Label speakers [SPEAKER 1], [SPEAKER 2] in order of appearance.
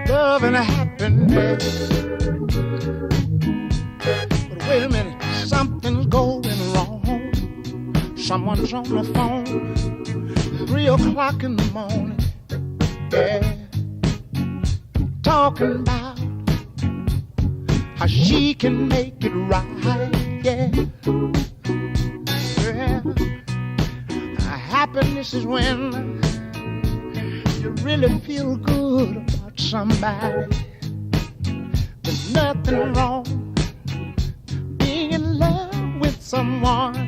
[SPEAKER 1] Love and happiness. But wait a minute, something's going wrong. Someone's on the phone, 3 o'clock in the morning, yeah, talking about how she can make it right, yeah. Yeah. Happiness is when you really feel good about somebody. There's nothing wrong being in love with someone.